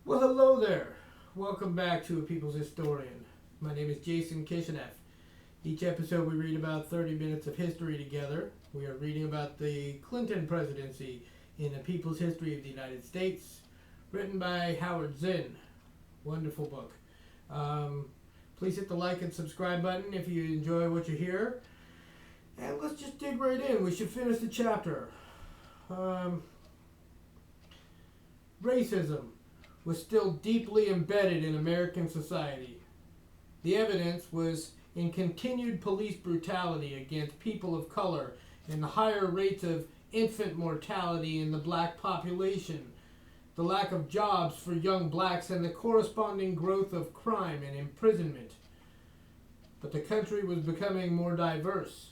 Well, hello there. Welcome back to A People's Historian. My name is Jason Kishinev. Each episode we read about 30 minutes of history together. We are reading about the Clinton presidency in A People's History of the United States, written by Howard Zinn. Wonderful book. Please hit the like and subscribe button if you enjoy what you hear. And let's just dig right in. We should finish the chapter. Racism was still deeply embedded in American society. The evidence was in continued police brutality against people of color and the higher rates of infant mortality in the black population, the lack of jobs for young blacks, and the corresponding growth of crime and imprisonment. But the country was becoming more diverse.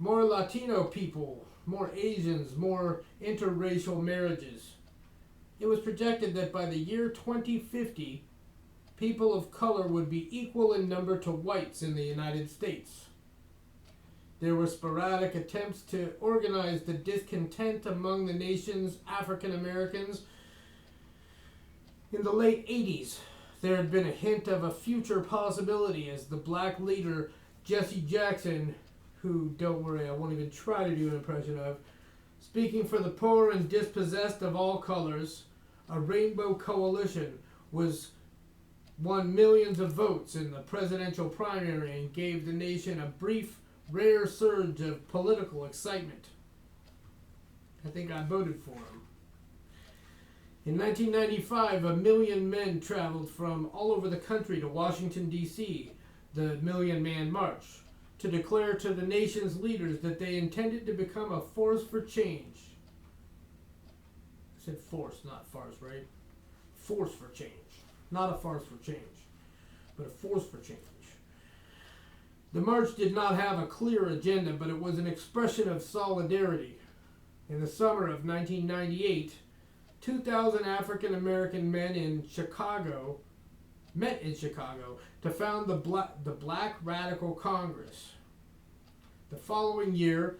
More Latino people, more Asians, more interracial marriages. It was projected that by the year 2050, people of color would be equal in number to whites in the United States. There were sporadic attempts to organize the discontent among the nation's African Americans. In the late 80s, there had been a hint of a future possibility as the black leader Jesse Jackson, who, don't worry, I won't even try to do an impression of, speaking for the poor and dispossessed of all colors, a rainbow coalition won millions of votes in the presidential primary and gave the nation a brief, rare surge of political excitement. I think I voted for him. In 1995, 1 million men traveled from all over the country to Washington, D.C., the Million Man March, to declare to the nation's leaders that they intended to become a force for change. I said force, not farce, right? Force for change. Not a farce for change, but a force for change. The march did not have a clear agenda, but it was an expression of solidarity. In the summer of 1998, 2,000 African American men met in Chicago to found the Black Radical Congress. The following year,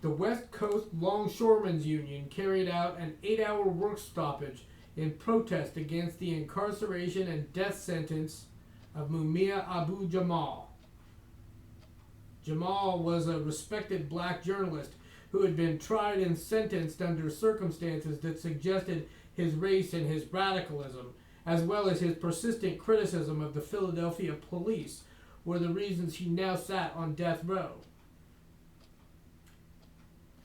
the West Coast Longshoremen's Union carried out an 8-hour work stoppage in protest against the incarceration and death sentence of Mumia Abu Jamal. Jamal was a respected black journalist who had been tried and sentenced under circumstances that suggested his race and his radicalism, as well as his persistent criticism of the Philadelphia police, were the reasons he now sat on death row.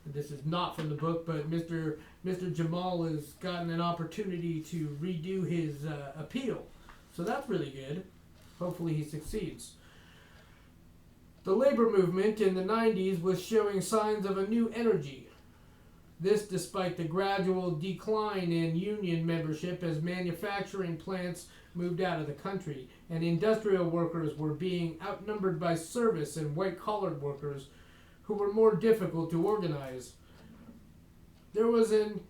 This is not from the book, but Mr. Jamal has gotten an opportunity to redo his appeal. So that's really good. Hopefully he succeeds. The labor movement in the 90s was showing signs of a new energy. This despite the gradual decline in union membership as manufacturing plants moved out of the country and industrial workers were being outnumbered by service and white-collared workers who were more difficult to organize. There was an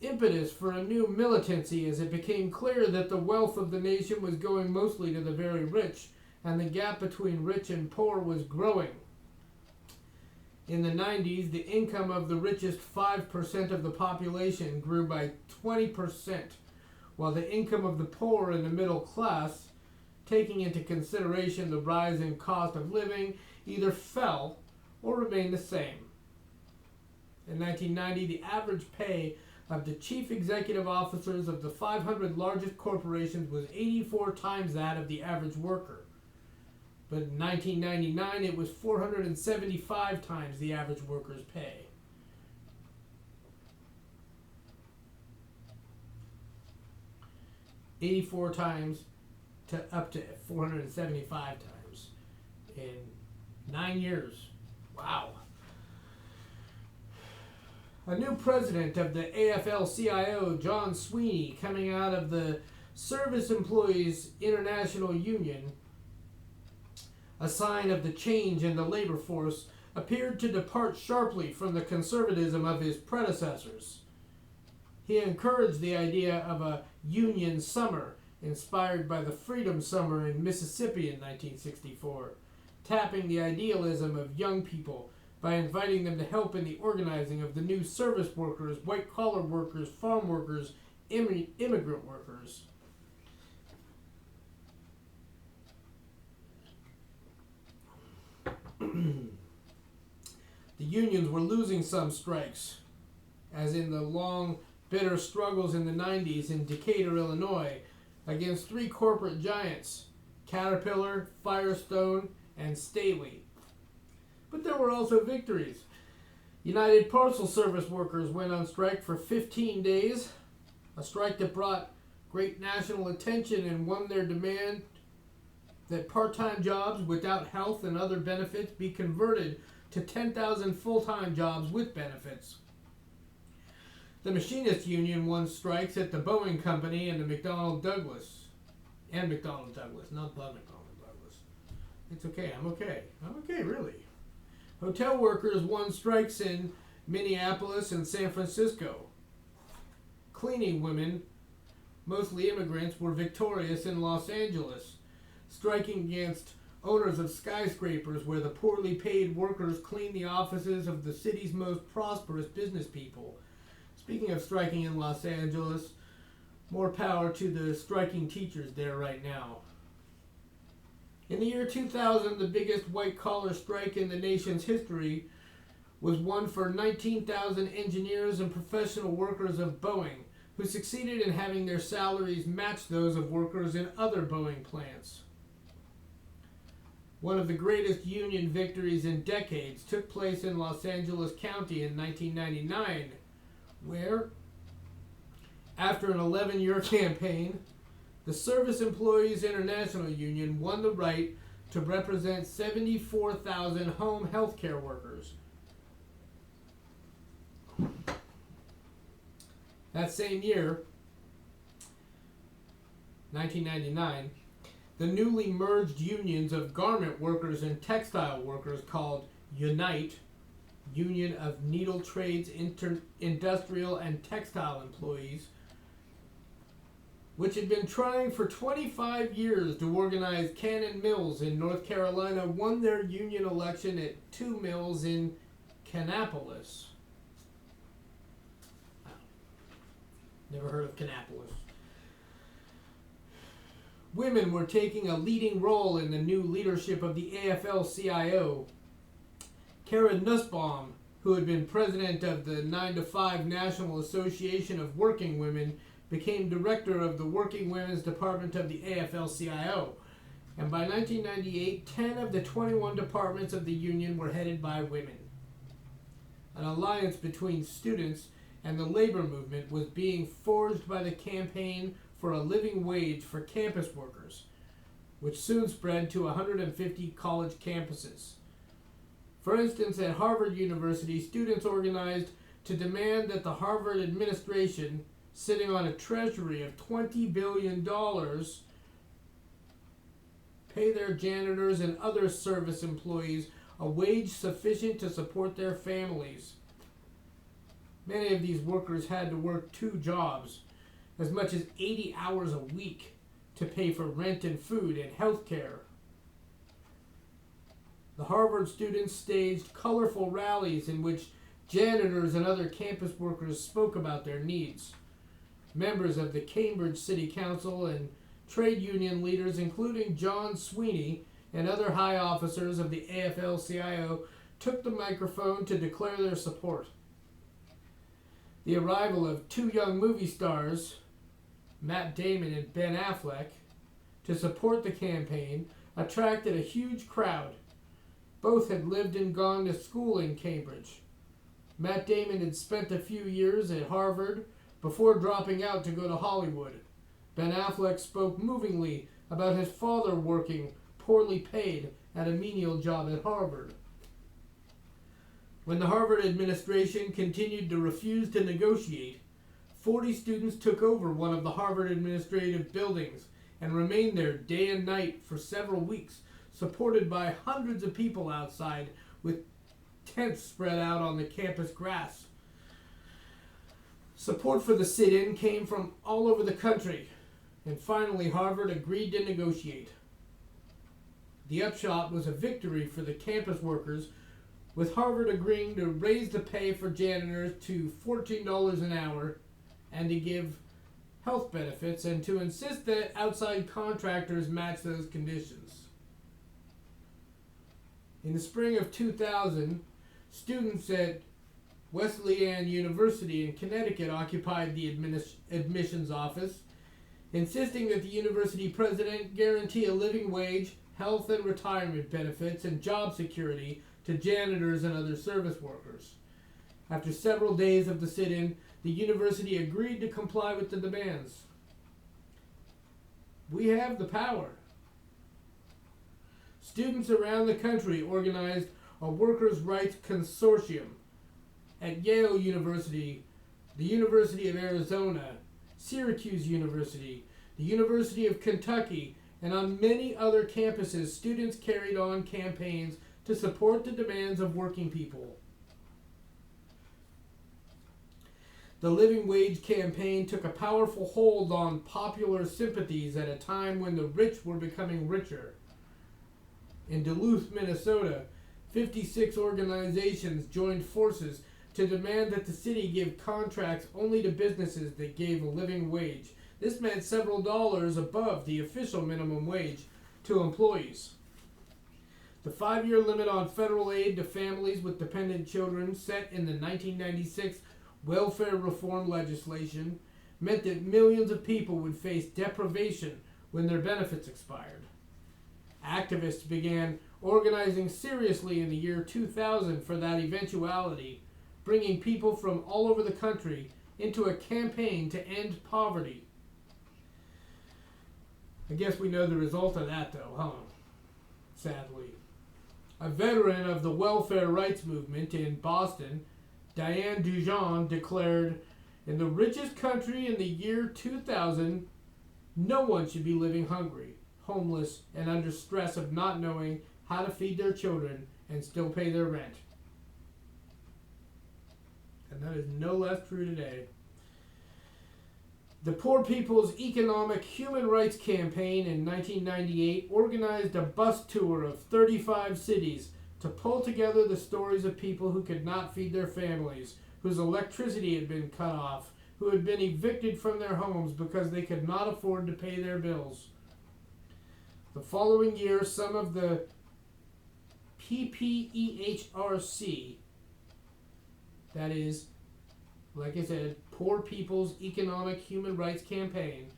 impetus for a new militancy as it became clear that the wealth of the nation was going mostly to the very rich, and the gap between rich and poor was growing. In the 90s, the income of the richest 5% of the population grew by 20%, while the income of the poor and the middle class, taking into consideration the rise in cost of living, either fell or remained the same. In 1990, the average pay of the chief executive officers of the 500 largest corporations was 84 times that of the average worker. But in 1999, it was 475 times the average worker's pay. $84 times to up to 475 times in 9 years. Wow. A new president of the AFL-CIO, John Sweeney, coming out of the Service Employees International Union, a sign of the change in the labor force, appeared to depart sharply from the conservatism of his predecessors. He encouraged the idea of a union summer, inspired by the Freedom Summer in Mississippi in 1964, tapping the idealism of young people by inviting them to help in the organizing of the new service workers, white-collar workers, farm workers, immigrant workers. The unions were losing some strikes, as in the long, bitter struggles in the 90s in Decatur, Illinois, against three corporate giants, Caterpillar, Firestone, and Staley. But there were also victories. United Parcel Service workers went on strike for 15 days, a strike that brought great national attention and won their demand that part-time jobs without health and other benefits be converted to 10,000 full-time jobs with benefits. The Machinists Union won strikes at the Boeing Company and the McDonnell Douglas. And McDonnell Douglas, not the McDonnell Douglas. It's okay, I'm okay. I'm okay, really. Hotel workers won strikes in Minneapolis and San Francisco. Cleaning women, mostly immigrants, were victorious in Los Angeles, striking against owners of skyscrapers where the poorly paid workers clean the offices of the city's most prosperous business people. Speaking of striking in Los Angeles, more power to the striking teachers there right now. In the year 2000, the biggest white-collar strike in the nation's history was one for 19,000 engineers and professional workers of Boeing, who succeeded in having their salaries match those of workers in other Boeing plants. One of the greatest union victories in decades took place in Los Angeles County in 1999, where, after an 11-year campaign, the Service Employees International Union won the right to represent 74,000 home health care workers. That same year, 1999, the newly merged unions of garment workers and textile workers called UNITE, Union of Needle Trades Industrial and Textile Employees, which had been trying for 25 years to organize Cannon Mills in North Carolina, won their union election at two mills in Kannapolis. Never heard of Kannapolis. Women were taking a leading role in the new leadership of the AFL-CIO. Kara Nussbaum, who had been president of the 9 to 5 National Association of Working Women, became director of the Working Women's Department of the AFL-CIO. And by 1998, 10 of the 21 departments of the union were headed by women. An alliance between students and the labor movement was being forged by the campaign for a living wage for campus workers, which soon spread to 150 college campuses. For instance, at Harvard University, students organized to demand that the Harvard administration, sitting on a treasury of $20 billion, pay their janitors and other service employees a wage sufficient to support their families. Many of these workers had to work 2 jobs, as much as 80 hours a week, to pay for rent and food and health care. The Harvard students staged colorful rallies in which janitors and other campus workers spoke about their needs. Members of the Cambridge City Council and trade union leaders, including John Sweeney and other high officers of the AFL-CIO, took the microphone to declare their support. The arrival of 2 young movie stars, Matt Damon and Ben Affleck, to support the campaign attracted a huge crowd. Both had lived and gone to school in Cambridge. Matt Damon had spent a few years at Harvard before dropping out to go to Hollywood. Ben Affleck spoke movingly about his father working, poorly paid, at a menial job at Harvard. When the Harvard administration continued to refuse to negotiate, 40 students took over one of the Harvard administrative buildings and remained there day and night for several weeks, supported by hundreds of people outside with tents spread out on the campus grass. Support for the sit-in came from all over the country, and finally Harvard agreed to negotiate. The upshot was a victory for the campus workers, with Harvard agreeing to raise the pay for janitors to $14 an hour and to give health benefits and to insist that outside contractors match those conditions. In the spring of 2000, students at Wesleyan University in Connecticut occupied the admissions office, insisting that the university president guarantee a living wage, health and retirement benefits, and job security to janitors and other service workers. After several days of the sit-in, the university agreed to comply with the demands. We have the power. Students around the country organized a workers' rights consortium at Yale University, the University of Arizona, Syracuse University, the University of Kentucky, and on many other campuses, students carried on campaigns to support the demands of working people. The Living Wage campaign took a powerful hold on popular sympathies at a time when the rich were becoming richer. In Duluth, Minnesota, 56 organizations joined forces to demand that the city give contracts only to businesses that gave a living wage. This meant several dollars above the official minimum wage to employees. The 5-year limit on federal aid to families with dependent children set in the 1996 welfare reform legislation meant that millions of people would face deprivation when their benefits expired. Activists began organizing seriously in the year 2000 for that eventuality, bringing people from all over the country into a campaign to end poverty. I guess we know the result of that, though, huh? Sadly. A veteran of the welfare rights movement in Boston, Diane Dujon, declared, "In the richest country in the year 2000, no one should be living hungry, homeless, and under stress of not knowing how to feed their children and still pay their rent." And that is no less true today. The Poor People's Economic Human Rights Campaign in 1998 organized a bus tour of 35 cities to pull together the stories of people who could not feed their families, whose electricity had been cut off, who had been evicted from their homes because they could not afford to pay their bills. The following year, some of the PPEHRC, that is, like I said, Poor People's Economic Human Rights Campaign,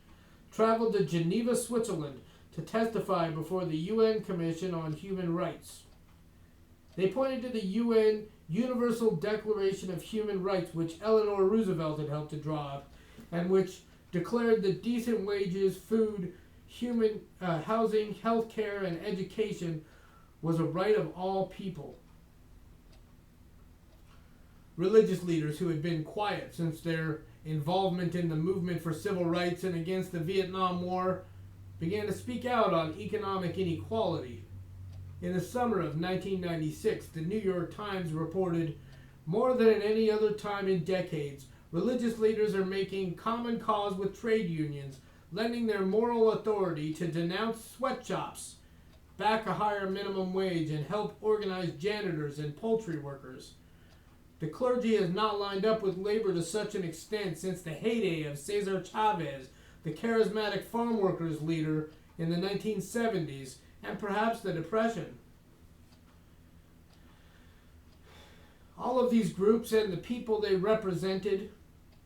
traveled to Geneva, Switzerland to testify before the UN Commission on Human Rights. They pointed to the UN Universal Declaration of Human Rights, which Eleanor Roosevelt had helped to draw up, and which declared that decent wages, food, human housing, health care, and education was a right of all people. Religious leaders who had been quiet since their involvement in the movement for civil rights and against the Vietnam War began to speak out on economic inequality. In the summer of 1996, the New York Times reported, "More than at any other time in decades, religious leaders are making common cause with trade unions, lending their moral authority to denounce sweatshops, back a higher minimum wage, and help organize janitors and poultry workers. The clergy has not lined up with labor to such an extent since the heyday of Cesar Chavez, the charismatic farm workers leader in the 1970s, and perhaps the Depression." All of these groups and the people they represented,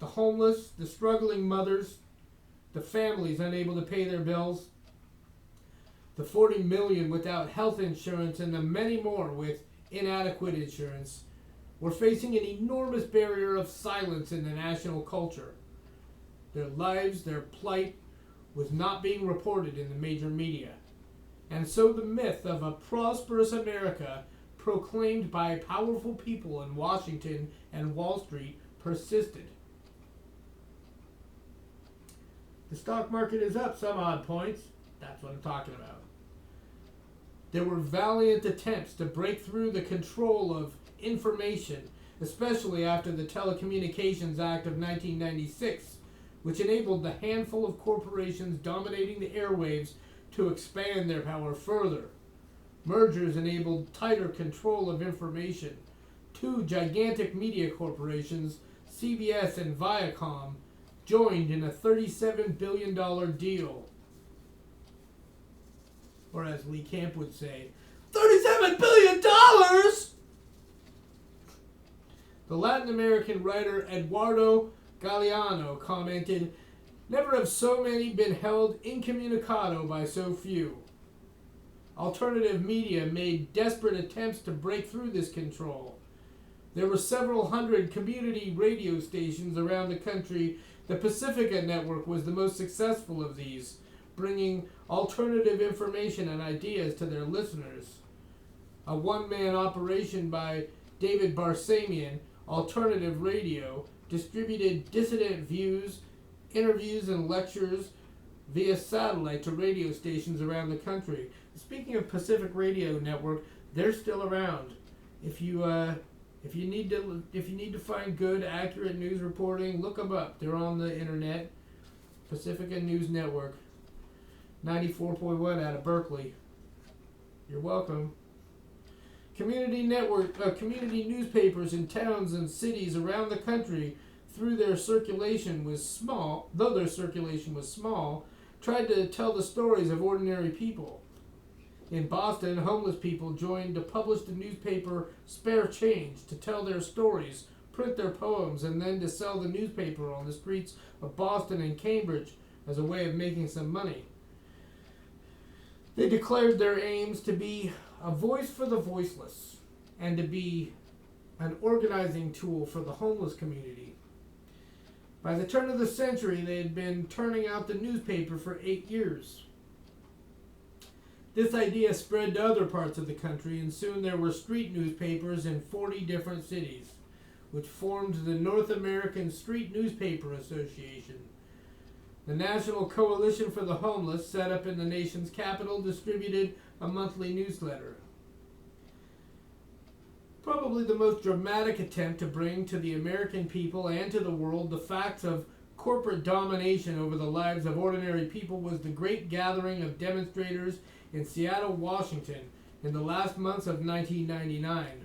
the homeless, the struggling mothers, the families unable to pay their bills, the 40 million without health insurance, and the many more with inadequate insurance, were facing an enormous barrier of silence in the national culture. Their lives, their plight, was not being reported in the major media. And so the myth of a prosperous America proclaimed by powerful people in Washington and Wall Street persisted. The stock market is up some odd points. That's what I'm talking about. There were valiant attempts to break through the control of information, especially after the Telecommunications Act of 1996, which enabled the handful of corporations dominating the airwaves to expand their power further. Mergers enabled tighter control of information. Two gigantic media corporations, CBS and Viacom, joined in a $37 billion deal. Or as Lee Camp would say, $37 $27 billion! The Latin American writer Eduardo Galeano commented, "Never have so many been held incommunicado by so few." Alternative media made desperate attempts to break through this control. There were several hundred community radio stations around the country. The Pacifica Network was the most successful of these, bringing alternative information and ideas to their listeners. A one-man operation by David Barsamian, Alternative Radio, distributed dissident views, interviews, and lectures via satellite to radio stations around the country. Speaking of Pacific Radio Network, they're still around. If you need to find good, accurate news reporting, look them up. They're on the internet. Pacifica News Network, 94.1 out of Berkeley. You're welcome. Community newspapers in towns and cities around the country, though their circulation was small, tried to tell the stories of ordinary people. In Boston, homeless people joined to publish the newspaper Spare Change to tell their stories, print their poems, and then to sell the newspaper on the streets of Boston and Cambridge as a way of making some money. They declared their aims to be a voice for the voiceless and to be an organizing tool for the homeless community. By the turn of the century, they had been turning out the newspaper for 8 years. This idea spread to other parts of the country, and soon there were street newspapers in 40 different cities, which formed the North American Street Newspaper Association. The National Coalition for the Homeless, set up in the nation's capital, distributed a monthly newsletter. Probably the most dramatic attempt to bring to the American people and to the world the facts of corporate domination over the lives of ordinary people was the great gathering of demonstrators in Seattle, Washington, in the last months of 1999.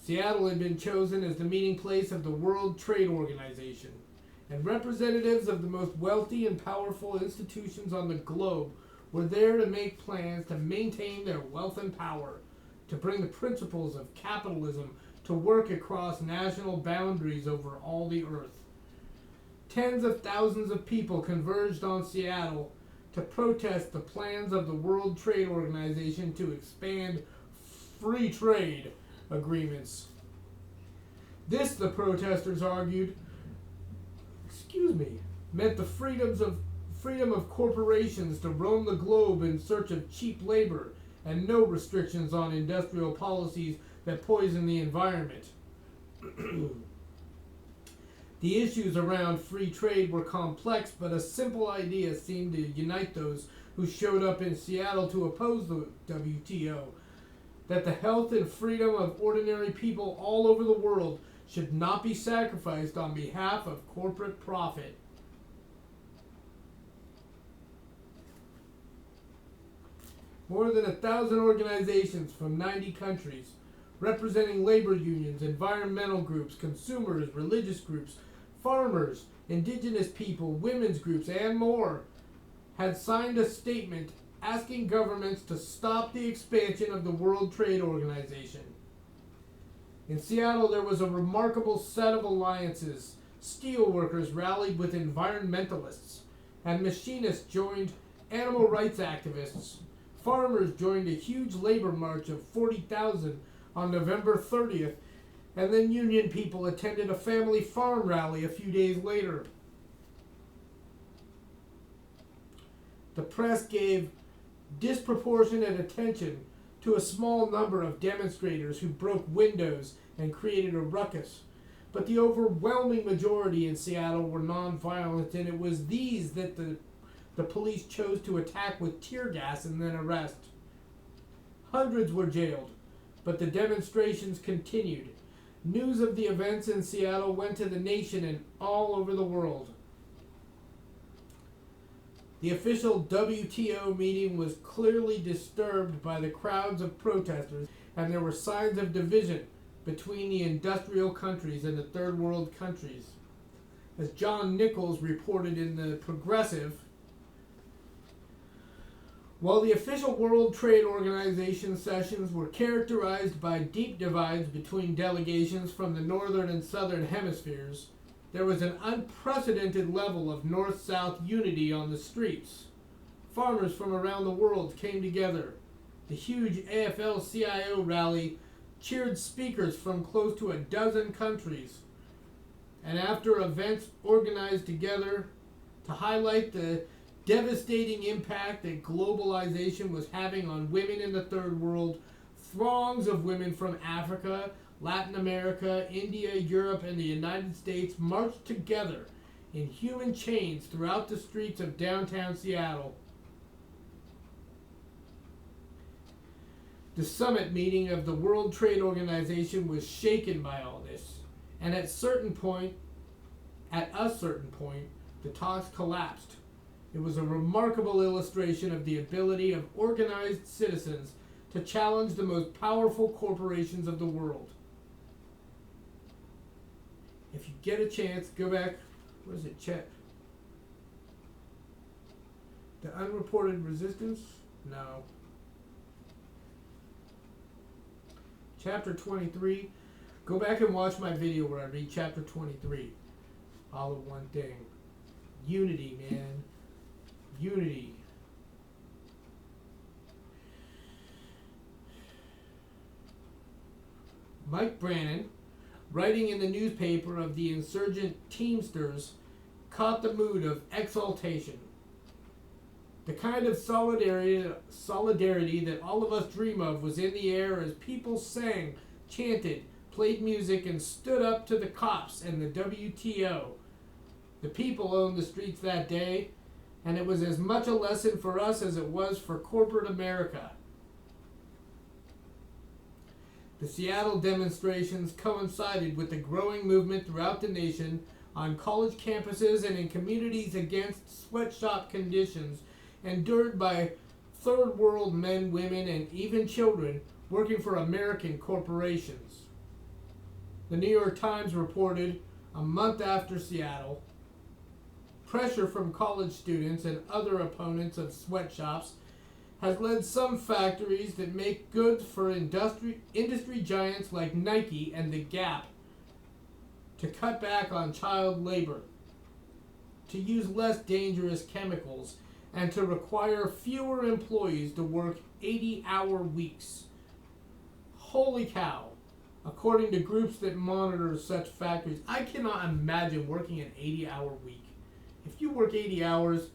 Seattle had been chosen as the meeting place of the World Trade Organization, and representatives of the most wealthy and powerful institutions on the globe were there to make plans to maintain their wealth and power, to bring the principles of capitalism to work across national boundaries over all the earth. Tens of thousands of people converged on Seattle to protest the plans of the World Trade Organization to expand free trade agreements. This, the protesters argued, meant the freedom of corporations to roam the globe in search of cheap labor and no restrictions on industrial policies that poison the environment. The issues around free trade were complex, but a simple idea seemed to unite those who showed up in Seattle to oppose the WTO, that the health and freedom of ordinary people all over the world should not be sacrificed on behalf of corporate profit. More than 1,000 organizations from 90 countries, representing labor unions, environmental groups, consumers, religious groups, farmers, indigenous people, women's groups, and more, had signed a statement asking governments to stop the expansion of the World Trade Organization. In Seattle, there was a remarkable set of alliances. Steelworkers rallied with environmentalists, and machinists joined animal rights activists. Farmers joined a huge labor march of 40,000 on November 30th, and then union people attended a family farm rally a few days later. The press gave disproportionate attention to a small number of demonstrators who broke windows and created a ruckus, but the overwhelming majority in Seattle were nonviolent, and it was these that the police chose to attack with tear gas and then arrest. Hundreds were jailed, but the demonstrations continued. News of the events in Seattle went to the nation and all over the world. The official WTO meeting was clearly disturbed by the crowds of protesters, and there were signs of division between the industrial countries and the third world countries. As John Nichols reported in The Progressive, While the official World Trade Organization sessions were characterized by deep divides between delegations from the northern and southern hemispheres, there was an unprecedented level of north-south unity on the streets. Farmers from around the world came together. The huge AFL-CIO rally cheered speakers from close to a dozen countries. And after events organized together to highlight the devastating impact that globalization was having on women in the third world, throngs of women from Africa, Latin America, India, Europe, and the United States marched together in human chains throughout the streets of downtown Seattle. The summit meeting of the World Trade Organization was shaken by all this, and at a certain point, the talks collapsed. It was a remarkable illustration of the ability of organized citizens to challenge the most powerful corporations of the world. If you get a chance, go back. What is it, Chet? The Unreported Resistance? No. Chapter 23. Go back and watch my video where I read chapter 23. All of one thing. Unity, man. Unity. Mike Brannon, writing in the newspaper of the insurgent Teamsters, caught the mood of exaltation. The kind of solidarity that all of us dream of was in the air as people sang, chanted, played music, and stood up to the cops and the WTO. The people owned the streets that day, and it was as much a lesson for us as it was for corporate America. The Seattle demonstrations coincided with the growing movement throughout the nation on college campuses and in communities against sweatshop conditions endured by third world men, women, and even children working for American corporations. The New York Times reported a month after Seattle, pressure from college students and other opponents of sweatshops has led some factories that make goods for industry giants like Nike and The Gap to cut back on child labor, to use less dangerous chemicals, and to require fewer employees to work 80-hour weeks. Holy cow! According to groups that monitor such factories, I cannot imagine working an 80-hour week. If you work 80 hours,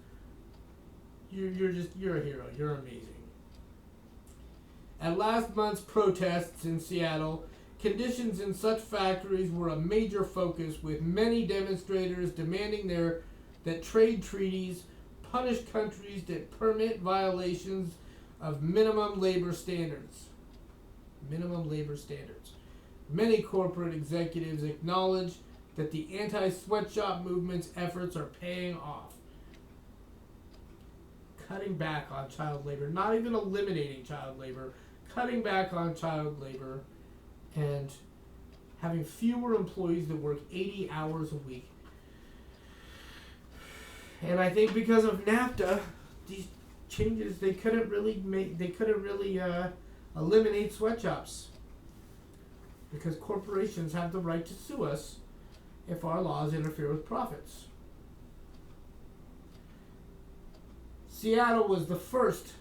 you're a hero. You're amazing. At last month's protests in Seattle, conditions in such factories were a major focus, with many demonstrators demanding that trade treaties punish countries that permit violations of minimum labor standards. Minimum labor standards. Many corporate executives acknowledge that the anti-sweatshop movement's efforts are paying off. Cutting back on child labor, not even eliminating child labor, cutting back on child labor, and having fewer employees that work 80 hours a week. And I think because of NAFTA, these changes, they couldn't really eliminate sweatshops, because corporations have the right to sue us if our laws interfere with profits. Seattle was the first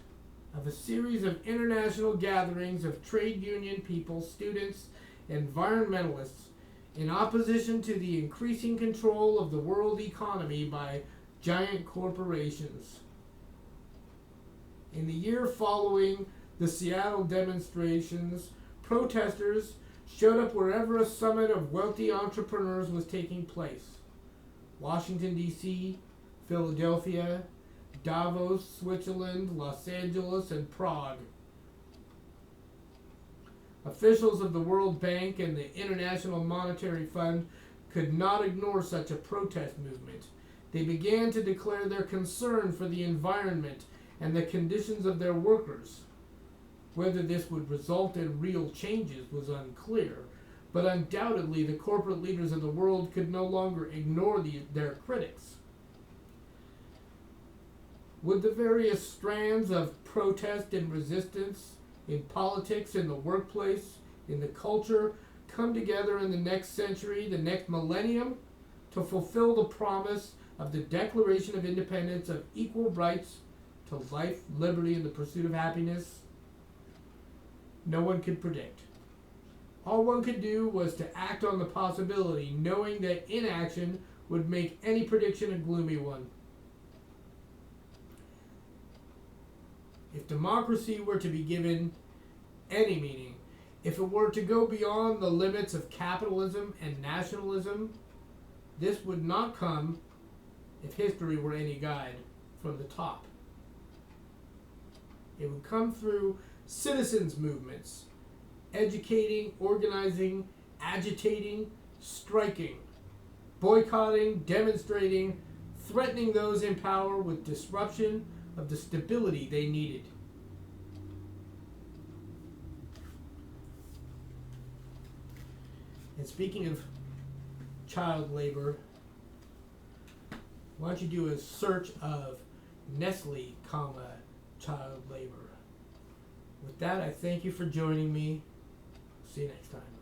of a series of international gatherings of trade union people, students, environmentalists, in opposition to the increasing control of the world economy by giant corporations. In the year following the Seattle demonstrations, protesters showed up wherever a summit of wealthy entrepreneurs was taking place. Washington, D.C., Philadelphia, Davos, Switzerland, Los Angeles, and Prague. Officials of the World Bank and the International Monetary Fund could not ignore such a protest movement. They began to declare their concern for the environment and the conditions of their workers. Whether this would result in real changes was unclear, but undoubtedly the corporate leaders of the world could no longer ignore their critics. Would the various strands of protest and resistance in politics, in the workplace, in the culture come together in the next century, the next millennium, to fulfill the promise of the Declaration of Independence of equal rights to life, liberty, and the pursuit of happiness? No one could predict. All one could do was to act on the possibility, knowing that inaction would make any prediction a gloomy one. If democracy were to be given any meaning, if it were to go beyond the limits of capitalism and nationalism, this would not come, if history were any guide, from the top. It would come through citizens' movements, educating, organizing, agitating, striking, boycotting, demonstrating, threatening those in power with disruption of the stability they needed. And speaking of child labor, why don't you do a search of Nestle, child labor. With that, I thank you for joining me. See you next time.